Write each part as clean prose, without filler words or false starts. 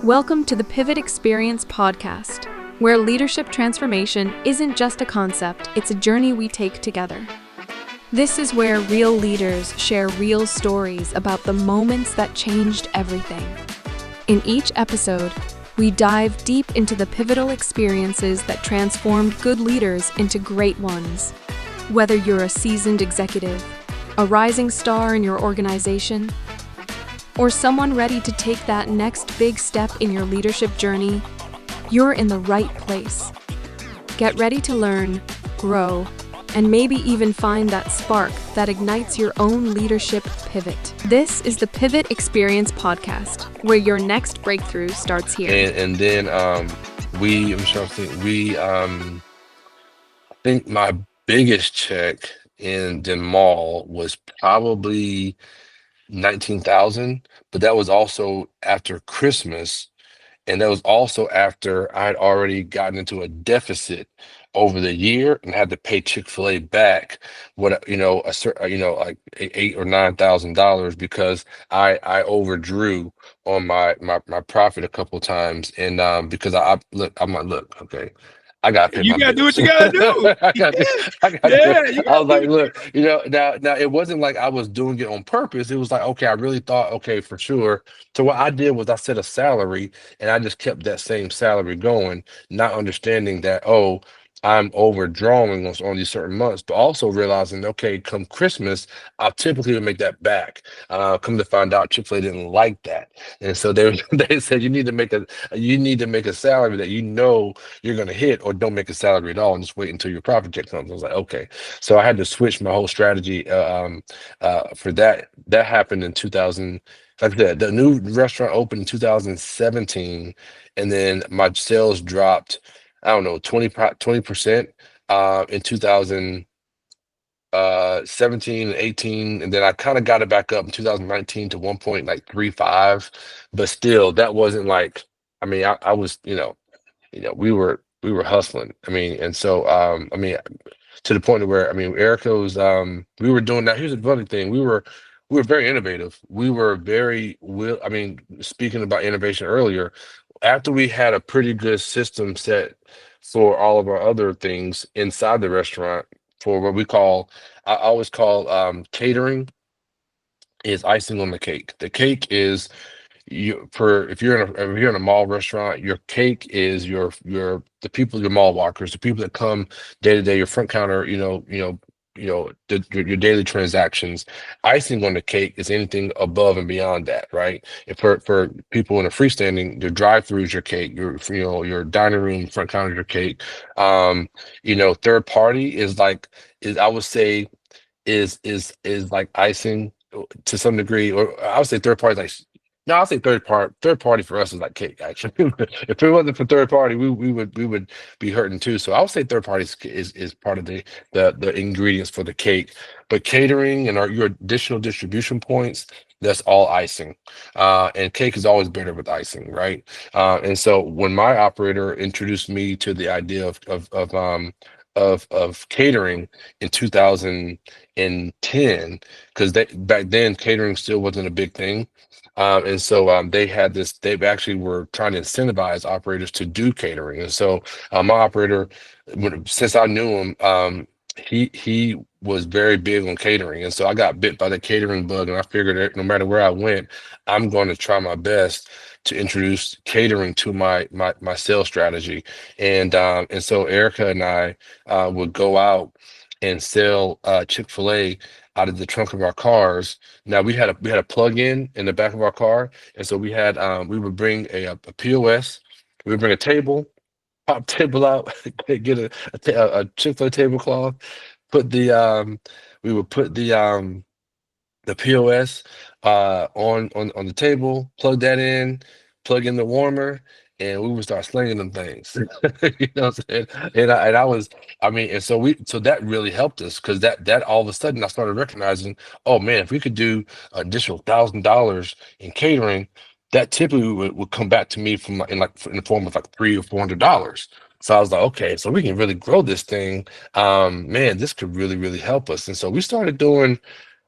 Welcome to the Pivot Experience podcast, where leadership transformation isn't just a concept, it's a journey we take together. This is where real leaders share real stories about the moments that changed everything. In each episode, we dive deep into the pivotal experiences that transformed good leaders into great ones. Whether you're a seasoned executive, a rising star in your organization, or someone ready to take that next big step in your leadership journey, you're in the right place. Get ready to learn, grow, and maybe even find that spark that ignites your own leadership pivot. This is the Pivot Experience podcast, where your next breakthrough starts here. And then I think my biggest check in the mall was probably 19,000, but that was also after Christmas, and that was after I had already gotten into a deficit over the year and had to pay Chick-fil-A back like $8,000 or $9,000 because I overdrew on my profit a couple of times, and because I'm like, look, okay, I gotta pay You my gotta do bills. what you gotta do. I got I was like, look, now it wasn't like I was doing it on purpose. It was like, okay, I really thought, okay, for sure. So what I did was I set a salary and I just kept that same salary going, not understanding that, oh, I'm overdrawing on these certain months, but also realizing, okay, come Christmas, I'll typically make that back. Come to find out, Chick-fil-A didn't like that, and so they said you need to make a salary that you know you're going to hit, or don't make a salary at all and just wait until your profit check comes. I was like, okay. So I had to switch my whole strategy for that. That happened in 2000. Like I said, the new restaurant opened in 2017, and then my sales dropped, I don't know, 20% in 2017 and 18, and then I kind of got it back up in 2019 to 1.35, but still that wasn't like, I mean, I was, we were hustling. I mean, and so to the point of where, I mean, Erica was we were doing that. Here's the funny thing. We were very innovative. We were speaking about innovation earlier, after we had a pretty good system set for all of our other things inside the restaurant, for what I always call catering is icing on the cake. The cake is, if you're in a mall restaurant, your cake is the people, your mall walkers, the people that come day to day, your front counter, your daily transactions. Icing on the cake is anything above and beyond that, right? If for people in a freestanding, your drive-through is your cake, your dining room front counter is your cake. Third party is I would say is like icing to some degree, or I would say third party is like, no, I'll say third party for us is like cake, actually. If it wasn't for third party, we would be hurting too. So I would say third party is part of the ingredients for the cake. But catering and your additional distribution points, that's all icing. And cake is always better with icing, right? And so when my operator introduced me to the idea of catering in 2010, because back then catering still wasn't a big thing. And so they actually were trying to incentivize operators to do catering. And so my operator, since I knew him, he was very big on catering. And so I got bit by the catering bug, and I figured that no matter where I went, I'm going to try my best to introduce catering to my sales strategy. And so Erica and I would go out and sell Chick-fil-A out of the trunk of our cars. Now we had a plug-in in the back of our car, and so we would bring a POS. We would bring a table, pop table out, get a Chick-fil-A tablecloth, put we would put the POS on the table, plug in the warmer, and we would start slinging them things. You know what I'm saying? So that really helped us, because that all of a sudden I started recognizing, oh man, if we could do additional $1,000 in catering, that typically would come back to me in the form of like $300 or $400. So I was like, okay, so we can really grow this thing. Man, this could really, really help us. And so we started doing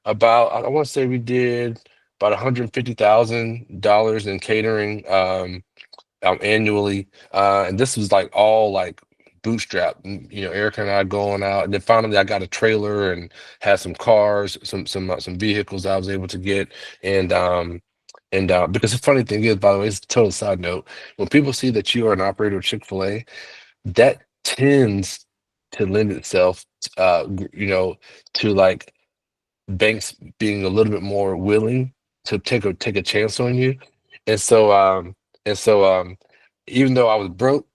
about, I want to say we did about $150,000 in catering annually. And this was like all like bootstrap. Erica and I going out, and then finally I got a trailer and had some cars, some vehicles I was able to get, and because the funny thing is, by the way, it's a total side note. When people see that you are an operator of Chick-fil-A, that tends to lend itself, to like banks being a little bit more willing to take a chance on you. And so and so even though I was broke,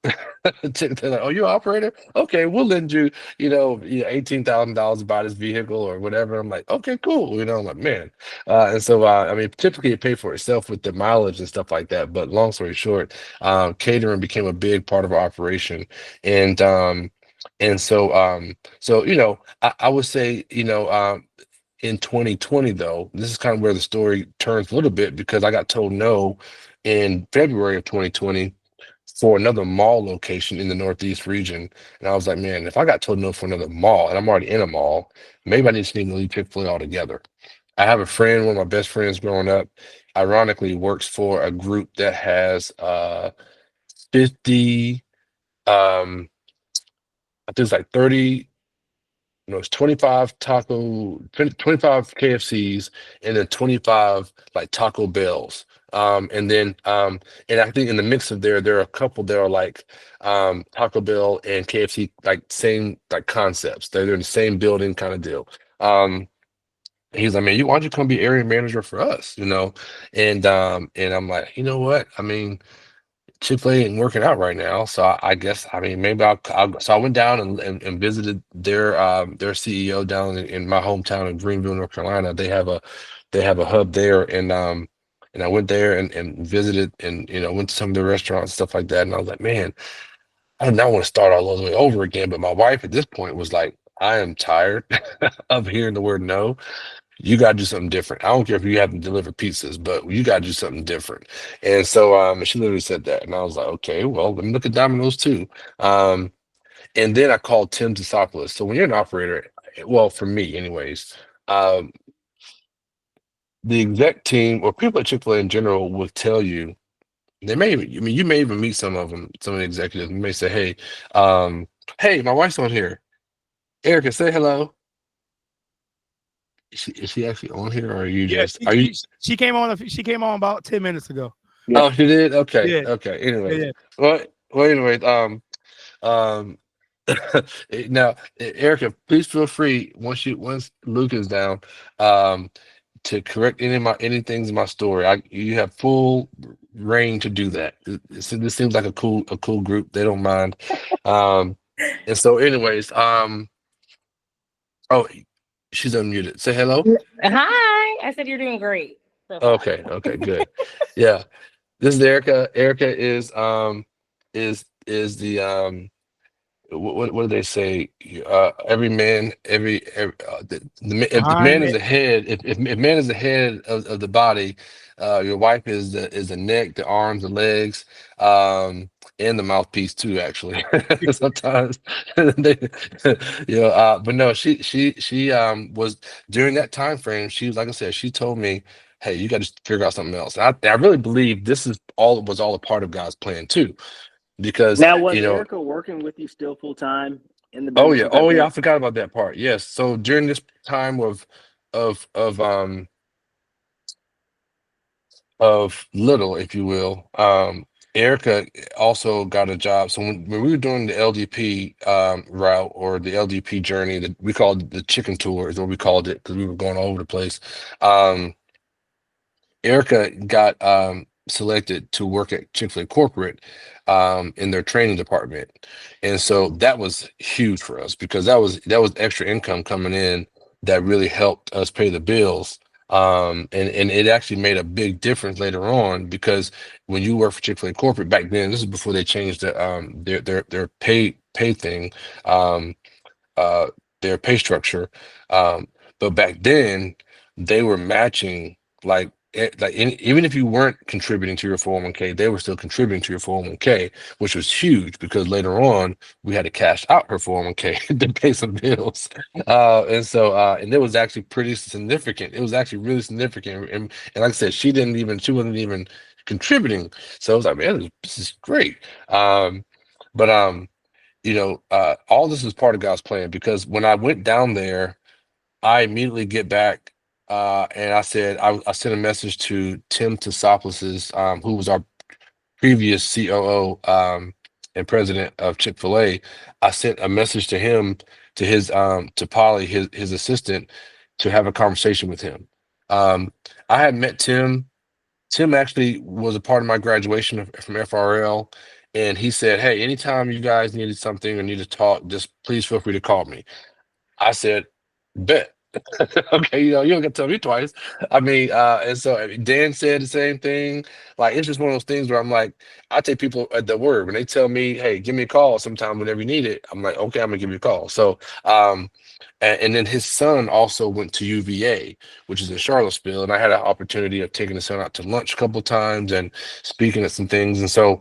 they're like, oh, you're an operator? Okay, we'll lend you, $18,000 to buy this vehicle or whatever. I'm like, okay, cool. I'm like, man. And so I mean, typically it paid for itself with the mileage and stuff like that. But long story short, catering became a big part of our operation. And so I would say, in 2020, though, this is kind of where the story turns a little bit, because I got told no in February of 2020 for another mall location in the Northeast region. And I was like, man, if I got told no for another mall and I'm already in a mall, maybe I need to leave Chick-fil-A altogether. I have a friend, one of my best friends growing up, ironically works for a group that has 50, I think it's like 30, it's 25 25 KFCs, and then 25 like Taco Bells. And I think in the mix of there are a couple that are like Taco Bell and KFC, like same like concepts. They're in the same building kind of deal. He's like, man, why don't you come be area manager for us? And I'm like, you know what? I mean, Chick-fil-A ain't working out right now, so I guess, I mean, maybe so I went down and visited their CEO down in my hometown of Greenville, North Carolina. They have a hub there, and I went there and visited, and went to some of the restaurants, stuff like that. And I was like, man, I do not want to start all the way over again. But my wife at this point was like, I am tired of hearing the word no. You got to do something different. I don't care if you haven't delivered pizzas, but you got to do something different. And so she literally said that. And I was like, okay, well, let me look at Domino's too. Um, and then I called Tim Tasopoulos. So when you're an operator, well, for me anyways, um, the exec team or people at Chick-fil-A in general will tell you, you may even meet some of them, some of the executives, and may say, hey, my wife's on here. Erica, say hello. Is she actually on here, or are you Yeah, just, are you? she came on. She came on about 10 minutes ago. Yeah. Oh, she did? Okay. Yeah, Okay. yeah, Anyways. yeah. Well, anyways, um, now, Erica, please feel free once Luke is down, um, to correct any things in my story. You have full reign to do that. This seems like a cool group. They don't mind. Um, and so, anyways, oh, she's unmuted. Say hello. Hi. I said you're doing great so far. Okay. Okay. Good. Yeah. This is Erica. Erica is the what do they say? Every man, if the man Behind is it. the head, if man is the head of the body, your wife is the neck, the arms, the legs, and the mouthpiece too. Actually, sometimes they, but no, she was during that time frame. She was, like I said, she told me, hey, you got to figure out something else. And I really believe this was all a part of God's plan too, because Now, was Erica working with you still full time in the oh business yeah, at that oh yeah, I point? forgot about that part. Yes. So during this time of of little, if you will, Erica also got a job. So when we were doing the LDP route, or the LDP journey, that we called it the chicken tour, is what we called it, because we were going all over the place. Um, Erica got selected to work at Chick-fil-A corporate in their training department. And so that was huge for us, because that was extra income coming in that really helped us pay the bills. And it actually made a big difference later on, because when you work for Chick-fil-A corporate back then, this is before they changed their pay thing, um, uh, their pay structure. Um, but back then they were matching, like even if you weren't contributing to your 401k, they were still contributing to your 401k, which was huge because later on we had to cash out her 401k to pay some bills. And it was actually pretty significant. It was actually really significant. And like I said, she wasn't even contributing. So I was like, man, this is great. But all this was part of God's plan, because when I went down there, I immediately get back, and I said I sent a message to Tim Tassopoulos, who was our previous COO, and president of Chick-fil-A. I sent a message to him, to Polly, his assistant, to have a conversation with him. I had met Tim. Tim actually was a part of my graduation from FRL, and he said, "Hey, anytime you guys needed something or need to talk, just please feel free to call me." I said, "Bet." Okay, you don't get to tell me twice. I mean, and so Dan said the same thing. Like, it's just one of those things where I'm like, I take people at the word when they tell me, "Hey, give me a call sometime whenever you need it." I'm like, "Okay, I'm gonna give you a call." So, and then his son also went to UVA, which is in Charlottesville, and I had an opportunity of taking his son out to lunch a couple of times and speaking at some things, and so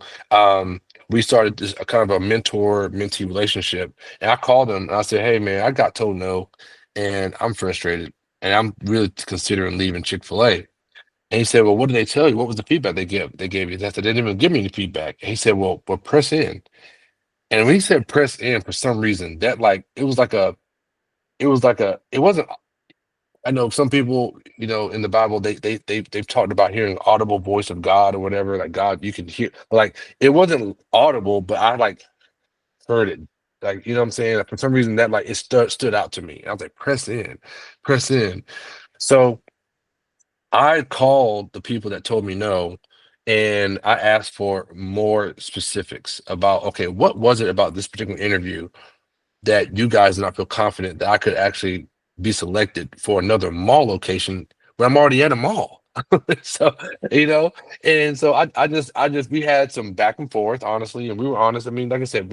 we started this a kind of a mentor-mentee relationship. And I called him and I said, "Hey, man, I got told no, and I'm frustrated, and I'm really considering leaving Chick-fil-A." And he said, "Well, what did they tell you? What was the feedback they gave you?" I said, "They didn't even give me any feedback." And he said, "Well, press in." And when he said press in, for some reason, that it wasn't. I know some people, in the Bible, they've talked about hearing audible voice of God or whatever, like God, you can hear, like it wasn't audible, but I like heard it. Like, you know what I'm saying? For some reason that like it stood out to me. I was like, press in, press in. So I called the people that told me no, and I asked for more specifics about, okay, what was it about this particular interview that you guys did not feel confident that I could actually be selected for another mall location where I'm already at a mall. So, you know, and so I just we had some back and forth, honestly, and we were honest. I mean, like I said,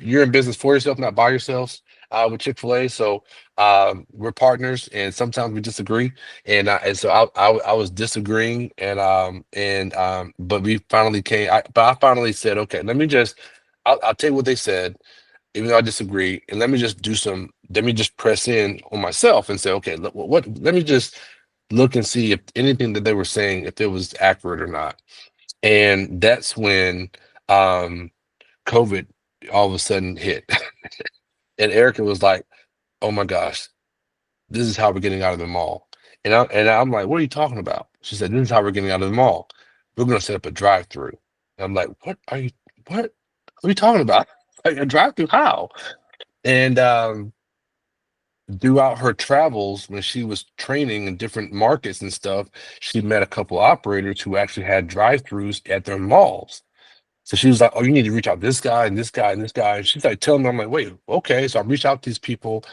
you're in business for yourself, not by yourselves, with Chick-fil-A. So we're partners, and sometimes we disagree. And so I was disagreeing, but we finally but I finally said, okay, I'll tell you what they said, even though I disagree, and let me just press in on myself and say, okay, let me just look and see if anything that they were saying, if it was accurate or not. And that's when COVID all of a sudden hit. And Erica was like, "Oh my gosh, this is how we're getting out of the mall." And I'm like, "What are you talking about?" She said, "This is how we're getting out of the mall. We're gonna set up a drive-through." And I'm like, what are you talking about? Like a drive-through? How?" And throughout her travels, when she was training in different markets and stuff, she met a couple operators who actually had drive-throughs at their malls. So she was like, "Oh, you need to reach out to this guy and this guy and this guy." And she's like telling me, I'm like, "Wait, okay." So I reached out to these people.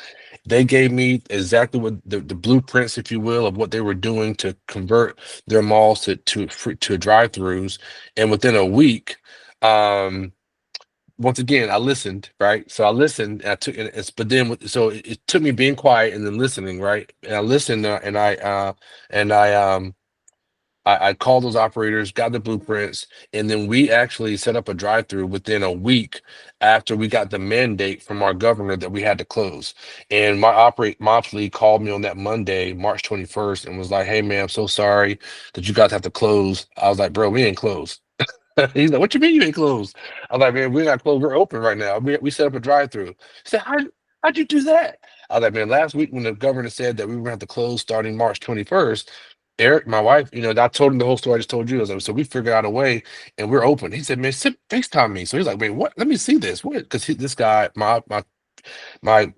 They gave me exactly what the blueprints, if you will, of what they were doing to convert their malls to drive-throughs. And within a week, um, once again, I listened, right? So I listened, and I took and it's but then so it took me being quiet and then listening, right? And I listened, and I called those operators, got the blueprints, and then we actually set up a drive-through within a week after we got the mandate from our governor that we had to close. And my ops lead called me on that Monday, March 21st, and was like, "Hey man, I'm so sorry that you guys have to close." I was like, "Bro, we ain't closed." He's like, "What you mean you ain't closed?" I'm like, "Man, we're not closed. We're open right now. We set up a drive-through." He said, how'd you do that?" I was like, "Man, last week when the governor said that we were gonna have to close starting March 21st, Eric, my wife, I told him the whole story I just told you. I was like, so we figured out a way and we're open." He said, "Man, FaceTime me." So he's like, "Wait, what? Let me see this." What? Because this guy, my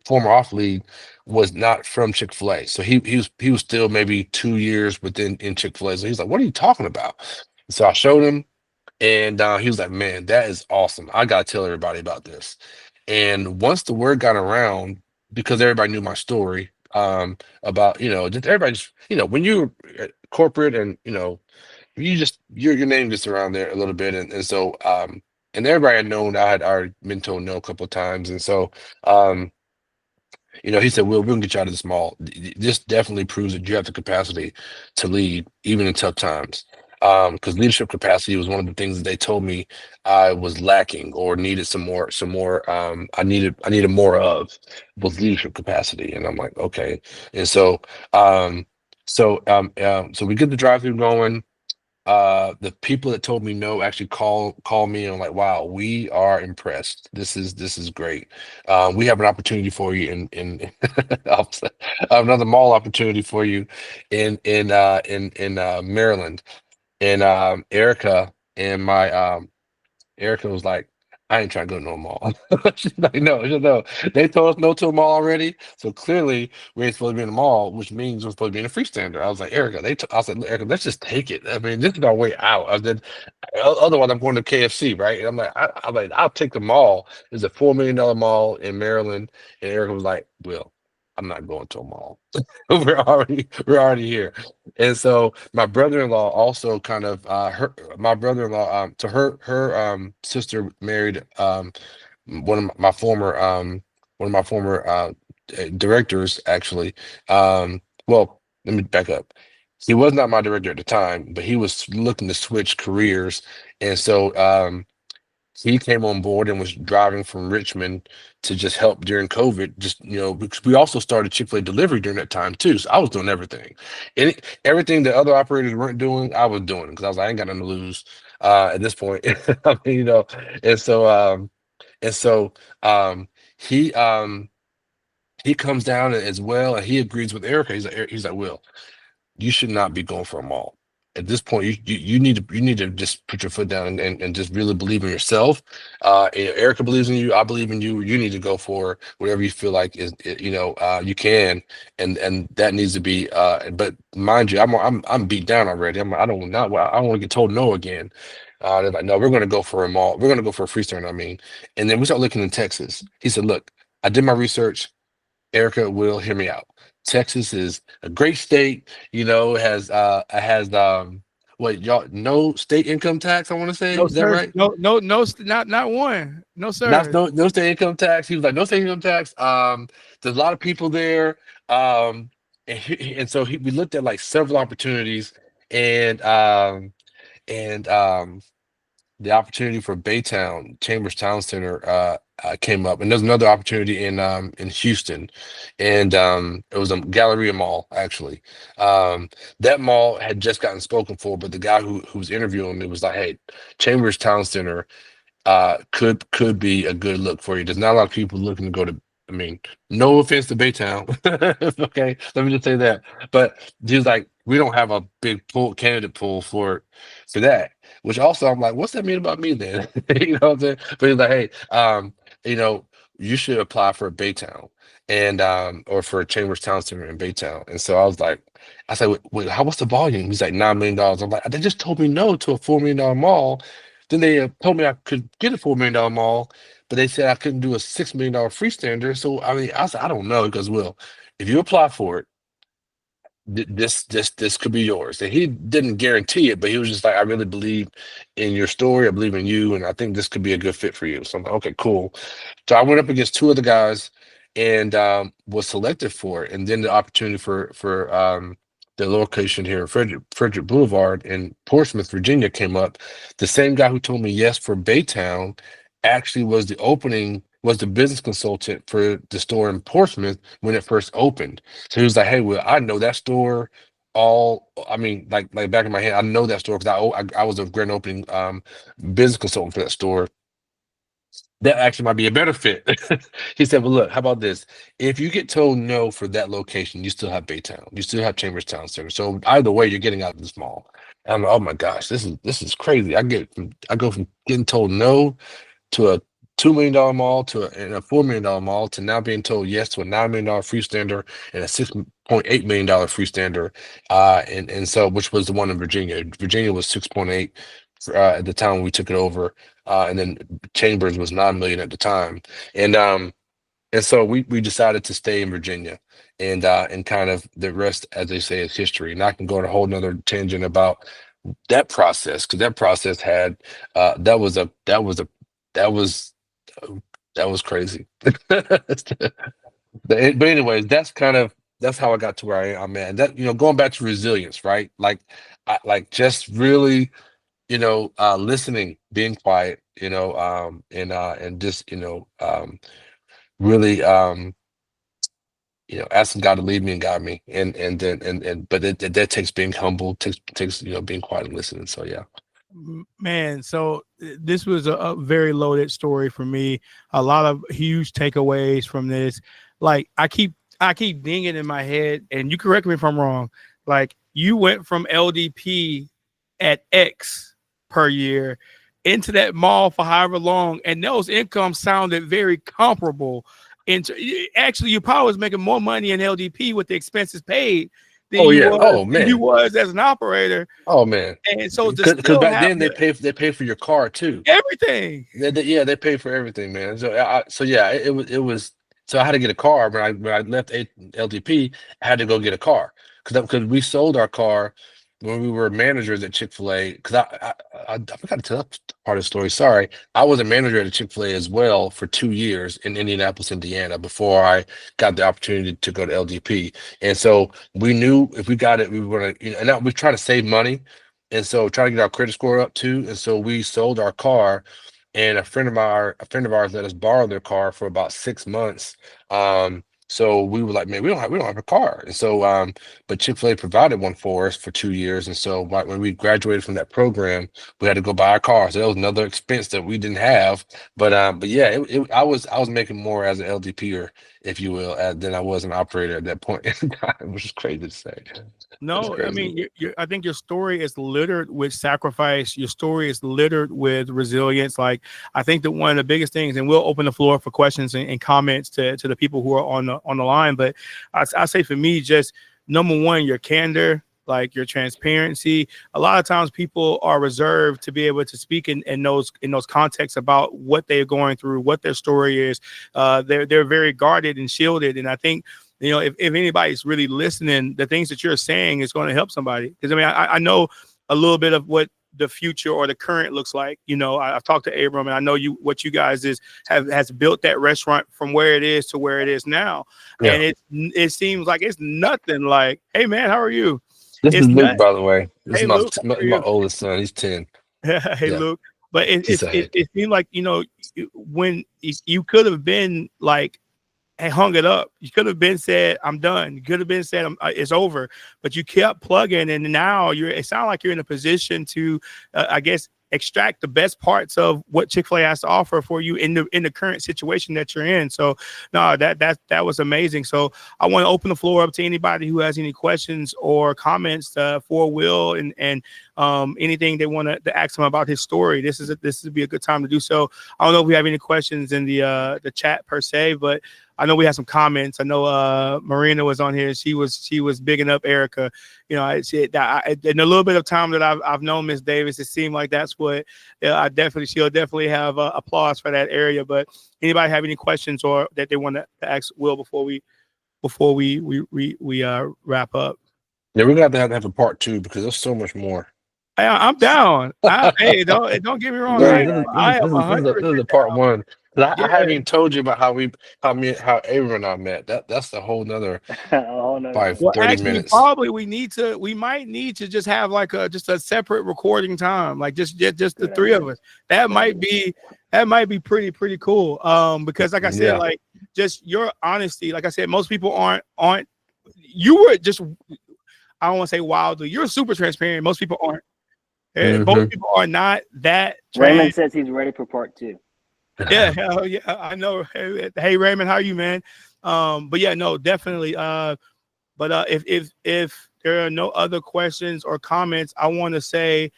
former off lead, was not from Chick-fil-A. So he was still maybe 2 years in Chick-fil-A. So he's like, "What are you talking about?" So I showed him, and he was like, "Man, that is awesome. I gotta tell everybody about this." And once the word got around, because everybody knew my story, about, just everybody just, when you're corporate, and your name gets around there a little bit. And everybody had known I had already been told no a couple of times. And so, um, He said, "Will, we're gonna get you out of this mall. This definitely proves that you have the capacity to lead, even in tough times." Because leadership capacity was one of the things that they told me I was lacking or needed some more. I needed more of was leadership capacity, and I'm like, okay. And so we get the drive-through going. The people that told me no actually call me, and I'm like, wow, we are impressed. This is great. We have an opportunity for you in another mall opportunity for you in Maryland. And Erica was like, I ain't trying to go to no mall. She's like, no, no. They told us no to a mall already. So clearly we ain't supposed to be in the mall, which means we're supposed to be in a freestander. I was like, Erica, I said, Erica, let's just take it. I mean, this is our way out. I said, otherwise I'm going to KFC, right? And I'm like, I'll take the mall. There's a $4 million mall in Maryland. And Erica was like, Will, I'm not going to a mall. we're already here. And so my brother-in-law also kind of my brother-in-law to her sister married one of my former directors actually. Well, let me back up. He was not my director at the time, but he was looking to switch careers. And so he came on board and was driving from Richmond to just help during COVID. Just, because we also started Chick-fil-A delivery during that time too. So I was doing everything. Everything that other operators weren't doing, I was doing because I was like, I ain't got nothing to lose at this point. I mean, and so um he comes down as well, and he agrees with Erica. He's like, Will, you should not be going for a mall. At this point, you need to just put your foot down and just really believe in yourself. Erica believes in you. I believe in you. You need to go for whatever you feel like you can, and that needs to be. But mind you, I'm beat down already. I don't want to get told no again. They're like, no, we're going to go for a mall. We're going to go for a freestanding. I mean, and then we start looking in Texas. He said, look, I did my research. Erica will hear me out. Texas is a great state, it has what y'all no state income tax, I want to say. No, Is that sir. right? Not one. No, Not sir. no state income tax. He was like, no state income tax. There's a lot of people there. And so we looked at like several opportunities and and the opportunity for Baytown Chambers Town Center came up, and there's another opportunity in Houston, and it was a Galleria Mall actually. That mall had just gotten spoken for, but the guy who was interviewing me was like, "Hey, Chambers Town Center could be a good look for you. There's not a lot of people looking to go to. I mean, no offense to Baytown, okay, let me just say that. But he was like, we don't have a big candidate pool for that. Which also I'm like, what's that mean about me then? What I'm saying? But he's like, hey, you know, you should apply for a Baytown and or for a Chambers Town Center in Baytown. And so I said, wait, what's the volume? He's like $9 million. I'm like, they just told me no to a $4 million mall. Then they told me I could get a $4 million mall, but they said I couldn't do a $6 million freestander. So I mean, I said I don't know because Will, if you apply for it, this could be yours. And he didn't guarantee it, but he was just like, I really believe in your story. I believe in you, and I think this could be a good fit for you. So I'm like, okay, cool. So I went up against two other guys and was selected for it. And then the opportunity for the location here, Frederick Boulevard in Portsmouth, Virginia, came up. The same guy who told me yes for Baytown actually was the business consultant for the store in Portsmouth when it first opened. So he was like, "Hey, well, I know that store. I mean, like back in my head, I know that store because I was a grand opening business consultant for that store. That actually might be a better fit." He said, "Well, look, how about this? If you get told no for that location, you still have Baytown, you still have Chambers Town Center. So either way, you're getting out of this mall." And I'm like, "Oh my gosh, this is crazy. I go from getting told no to a $2 million mall and a $4 million mall to now being told yes to a $9 million freestander and a $6.8 million freestander, and so which was the one in Virginia. Virginia was 6.8 at the time when we took it over, and then Chambers was 9 million at the time, and so we decided to stay in Virginia, and kind of the rest, as they say, is history. And I can go on a whole nother tangent about that process because that process had that was a that was a that was that was crazy. But anyways, that's how I got to where I'm at. And that, going back to resilience, right? Like, just really, listening, being quiet, and just, really, asking God to lead me and guide me, and then but that takes being humble, takes being quiet and listening. So yeah. Man, so this was a very loaded story for me. A lot of huge takeaways from this. Like I keep dinging in my head, and you correct me if I'm wrong. Like you went from LDP at X per year into that mall for however long, and those incomes sounded very comparable. Actually, you probably was making more money in LDP with the expenses paid than Oh yeah. Oh you man. was as an operator. Oh man. And so to Because still back have then they pay for your car too. everything. Yeah, they pay for everything, man. So yeah, it was. So I had to get a car when I left LDP. I had to go get a car because we sold our car when we were managers at Chick-fil-A. Because I forgot to tell that part of the story. Sorry, I was a manager at Chick-fil-A as well for 2 years in Indianapolis, Indiana, before I got the opportunity to go to LDP. And so we knew if we got it, we were gonna. And now we try to save money. And so trying to get our credit score up too. And so we sold our car, and a friend of ours let us borrow their car for about 6 months. So we were like, man, we don't have a car. And so but Chick-fil-A provided one for us for 2 years. And so when we graduated from that program, we had to go buy a car. So that was another expense that we didn't have. But yeah, I was making more as an LDPer, if you will, than I was an operator at that point in time, which is crazy to say. No, I mean, I think your story is littered with sacrifice. Your story is littered with resilience. Like, I think that one of the biggest things, and we'll open the floor for questions and comments to the people who are on the line. But I say for me, just number one, your candor, like your transparency. A lot of times people are reserved to be able to speak in those contexts about what they're going through, what their story is. They're very guarded and shielded. And I think, if anybody's really listening, the things that you're saying is going to help somebody. Because I mean, I know a little bit of what the future or the current looks like. I've talked to Abram, and I know what you guys has built that restaurant from where it is to where it is now. Yeah. And it seems like it's nothing like, hey man, how are you? This is Luke, by the way. This is Luke, my oldest son. He's 10. Hey, yeah. Luke. But it seemed like, when you could have been like, hey, hung it up. You could have been said, I'm done. You could have been said, it's over. But you kept plugging, and now it sounds like you're in a position to, I guess, extract the best parts of what Chick-fil-A has to offer for you in the current situation that you're in. So no, that was amazing. So I want to open the floor up to anybody who has any questions or comments for Will and anything they want to ask him about his story. This would be a good time to do so. I don't know if we have any questions in the chat per se, but I know we had some comments. I know Marina was on here. She was bigging up Erica. In a little bit of time that I've known Miss Davis, it seemed like that's what she'll definitely have applause for that area. But anybody have any questions or that they want to ask Will before we wrap up? Yeah, we're gonna have to have a part 2 because there's so much more. I'm down. Hey, don't get me wrong. This is the part 1. I haven't even told you about how Abram and I met. That's the whole nother 30 minutes. Probably we might need to just have like just a separate recording time, like just the three of us. That might be pretty cool. Because like I said, like just your honesty. Like I said, most people aren't. You were just, I don't want to say wildly. You're super transparent. Most people aren't. Mm-hmm. Most people are not that. Raymond says he's ready for part 2. Yeah, I know. Hey, Raymond, how are you, man? But yeah, no, definitely. But if there are no other questions or comments, I want to say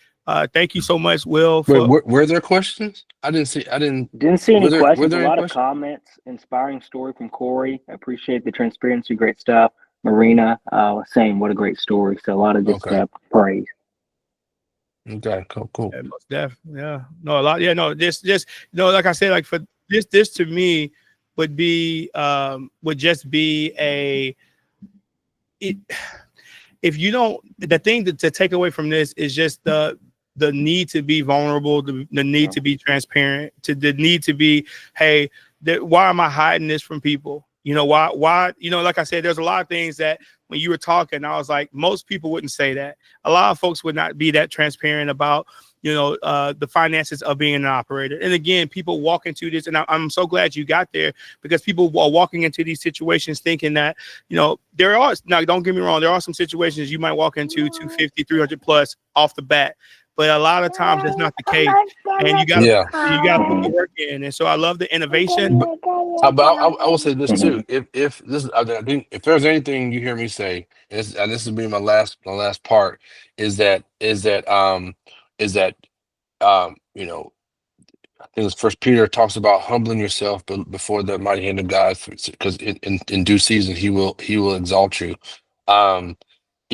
thank you so much, Will. Were there questions? I didn't see any questions. A lot of comments. Inspiring story from Corey. I appreciate the transparency. Great stuff. Marina saying what a great story. So a lot of good stuff. Praise. Okay, cool. Yeah, most definitely. Yeah, no, a lot. Yeah, no, this, like I said, like for this to me would just be if you don't, the thing to take away from this is just the need to be vulnerable, the need to be transparent, the need to be, hey, why am I hiding this from people? You know, why, you know, like I said, there's a lot of things that when you were talking, I was like, most people wouldn't say that. A lot of folks would not be that transparent about, you know, the finances of being an operator. And again, people walk into this, and I'm so glad you got there, because people are walking into these situations thinking that, you know, there are, now don't get me wrong, there are some situations you might walk into 250, 300 plus off the bat. But a lot of times that's not the case, and you got to put the work in. And so I love the innovation. But I will say this too: if this, I think if there's anything you hear me say, and this will be my last part, is that you know, I think it's First Peter talks about humbling yourself before the mighty hand of God, because in due season he will exalt you. You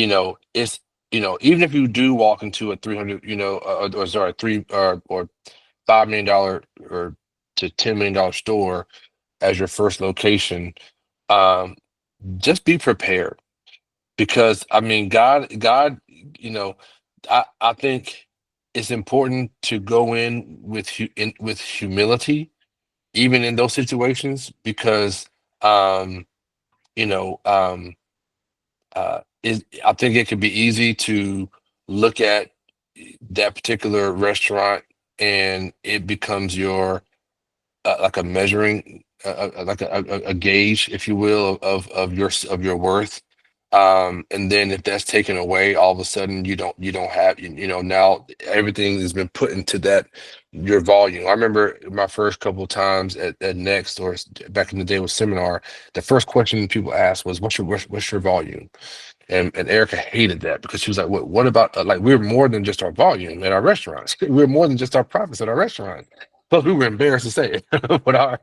know, it's, you know, even if you do walk into a 300, you know, or sorry, or $5 million or to $10 million store as your first location, just be prepared, because I mean, God, you know, I think it's important to go in with humility, even in those situations, because you know, I think it could be easy to look at that particular restaurant and it becomes your like a measuring, like a gauge, if you will, of your worth. And then if that's taken away, all of a sudden you don't have, you know, now everything has been put into that, your volume. I remember my first couple of times at Next, or back in the day with Seminar, the first question people asked was, what's your volume? And Erica hated that, because she was like, what about like, we're more than just our volume at our restaurants. We're more than just our profits at our restaurant. Plus, we were embarrassed to say it, what our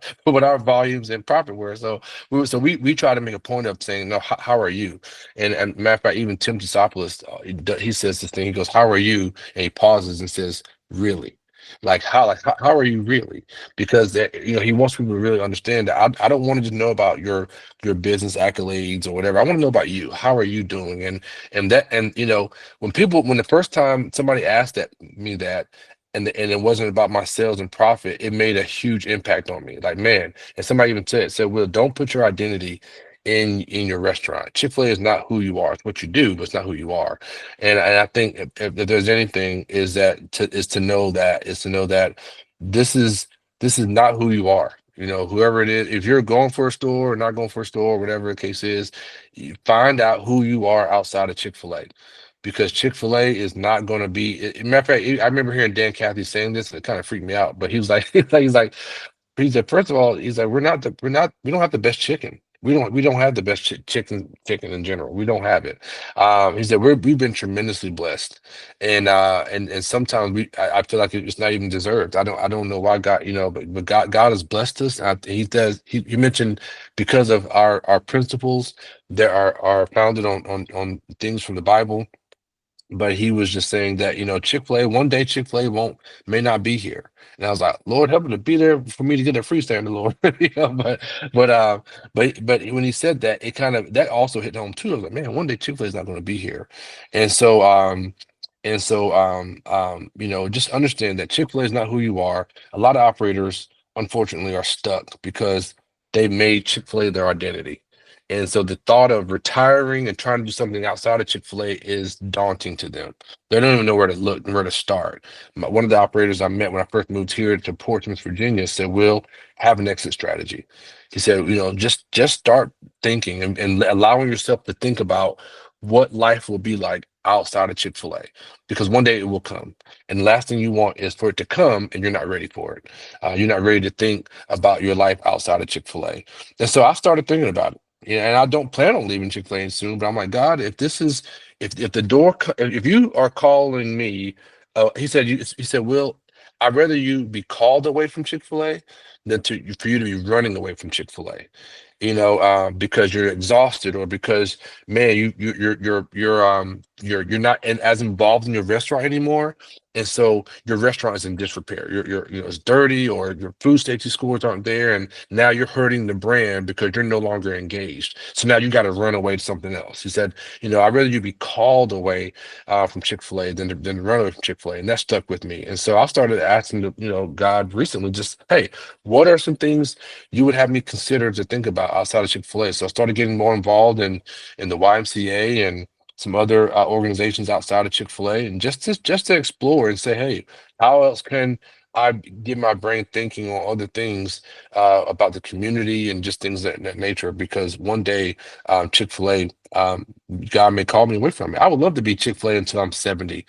volumes and profit were. So we try to make a point of saying, no, how are you? And matter of fact, even Tim Tisopoulos, he says this thing. He goes, how are you? And he pauses and says, really? How are you really? Because that, you know, he wants people to really understand that I don't want to just know about your business accolades or whatever. I want to know about you. How are you doing? And you know, when the first time somebody asked me that, and it wasn't about my sales and profit, it made a huge impact on me. Like, man, and somebody even said, Will, don't put your identity in your restaurant. Chick-fil-A is not who you are. It's what you do, but it's not who you are. And I think if there's anything, is to know that this is not who you are. You know, whoever it is, if you're going for a store or not going for a store, whatever the case is, you find out who you are outside of Chick-fil-A. Because Chick-fil-A is not going to be. Matter of fact, I remember hearing Dan Cathy saying this, and it kind of freaked me out. But he was like, he said, first of all, he's like, we don't have the best chicken. We don't have the best chicken in general. We don't have it. He said, we've been tremendously blessed, and sometimes I feel like it's not even deserved. I don't know why God, you know, but God has blessed us. He does. He mentioned, because of our principles that are founded on things from the Bible. But he was just saying that, you know, Chick-fil-A, one day Chick-fil-A may not be here. And I was like, Lord, help him to be there for me to get a free stand, Lord. You know, but when he said that, it kind of, that also hit home too. I was like, man, one day Chick-fil-A is not going to be here. And so you know, just understand that Chick-fil-A is not who you are. A lot of operators, unfortunately, are stuck because they made Chick-fil-A their identity. And so the thought of retiring and trying to do something outside of Chick-fil-A is daunting to them. They don't even know where to look and where to start. One of the operators I met when I first moved here to Portsmouth, Virginia, said, "Will, have an exit strategy." He said, you know, just start thinking and allowing yourself to think about what life will be like outside of Chick-fil-A, because one day it will come. And the last thing you want is for it to come and you're not ready for it. You're not ready to think about your life outside of Chick-fil-A. And so I started thinking about it. Yeah, and I don't plan on leaving Chick-fil-A soon, but I'm like, God, if the door, if you are calling me, he said, Will, I'd rather you be called away from Chick-fil-A than for you to be running away from Chick-fil-A. You know, because you're exhausted, or because, man, you're not as involved in your restaurant anymore, and so your restaurant is in disrepair. You know, it's dirty, or your food safety scores aren't there, and now you're hurting the brand because you're no longer engaged. So now you got to run away to something else. He said, you know, I'd rather you be called away from Chick-fil-A than to run away from Chick-fil-A, and that stuck with me. And so I started asking, you know, God recently, just, hey, what are some things you would have me consider to think about outside of Chick-fil-A. So I started getting more involved in the YMCA and some other organizations outside of Chick-fil-A, and just to explore and say, hey, how else can I get my brain thinking on other things about the community and just things of that nature? Because one day, Chick-fil-A, God may call me away from it. I would love to be Chick-fil-A until I'm 70.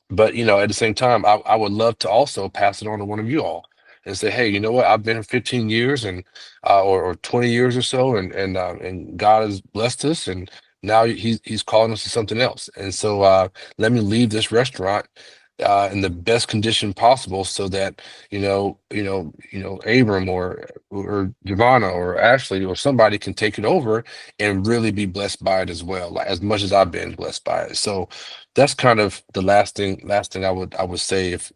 But at the same time, I would love to also pass it on to one of you all and say, hey, you know what? I've been here 15 years and or 20 years or so, and God has blessed us, and now he's calling us to something else. And so let me leave this restaurant in the best condition possible, so that Abram or Giovanna or Ashley or somebody can take it over and really be blessed by it as well, like as much as I've been blessed by it. So that's kind of the last thing I would say if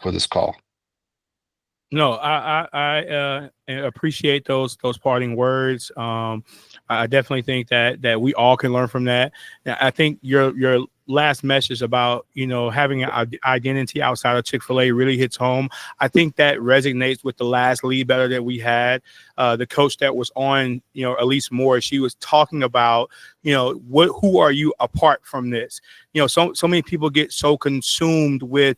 for this call. No, I appreciate those parting words. I definitely think that we all can learn from that. I think your last message about having an identity outside of Chick-fil-A really hits home. I think that resonates with the last lead better that we had. The coach that was on, Elise Moore, she was talking about, who are you apart from this? So many people get so consumed with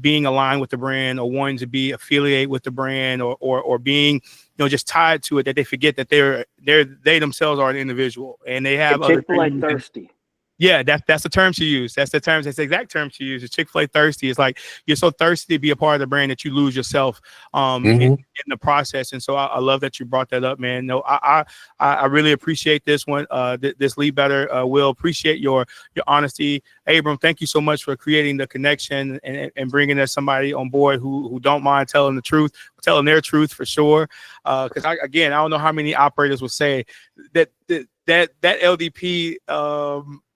being aligned with the brand or wanting to be affiliated with the brand or being, just tied to it, that they forget that they themselves are an individual and they have other Chick-fil-A thirsty. Yeah, that's the term she used. That's the exact term she used. Chick-fil-A thirsty. It's like you're so thirsty to be a part of the brand that you lose yourself in the process. And so I love that you brought that up, man. No, I really appreciate this one. This lead better. Will appreciate your honesty. Abram, thank you so much for creating the connection and bringing us somebody on board who don't mind telling the truth, telling their truth for sure. Because I don't know how many operators will say that LDP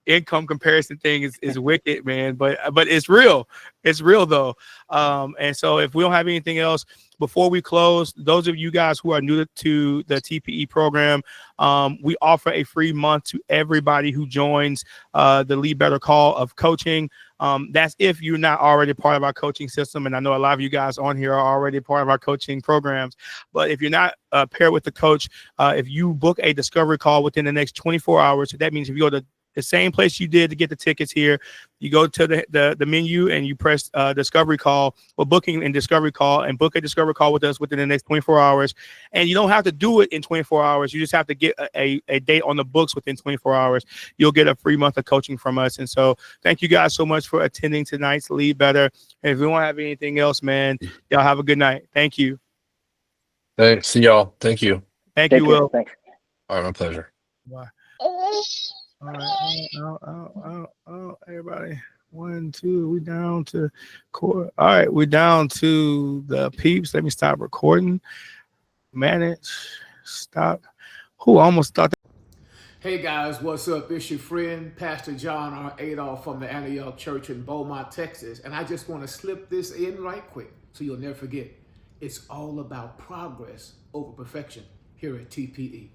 income comparison thing is wicked, man, but it's real. It's real though. And so if we don't have anything else before we close, those of you guys who are new to the TPE program, we offer a free month to everybody who joins the Lead Better Call of coaching. That's if you're not already part of our coaching system. And I know a lot of you guys on here are already part of our coaching programs, but if you're not paired with the coach, if you book a discovery call within the next 24 hours, so that means if you go to the same place you did to get the tickets here, you go to the menu and you press discovery call or booking and discovery call and book a discovery call with us within the next 24 hours. And you don't have to do it in 24 hours. You just have to get a date on the books within 24 hours. You'll get a free month of coaching from us. And so thank you guys so much for attending tonight's Lead Better. And if we don't have anything else, man, y'all have a good night. Thank you. Thanks. See y'all. Thank you. Thank you, Will. Thanks. All right, my pleasure. Bye. All right, everybody. 1, 2, we down to core. All right, we're down to the peeps. Let me stop recording. Manage. Stop. Who almost thought that. Hey guys, what's up? It's your friend, Pastor John R. Adolph from the Antioch Church in Beaumont, Texas. And I just want to slip this in right quick so you'll never forget. It's all about progress over perfection here at TPE.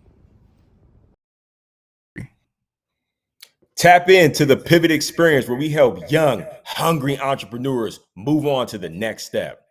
Tap into the Pivot Experience, where we help young, hungry entrepreneurs move on to the next step.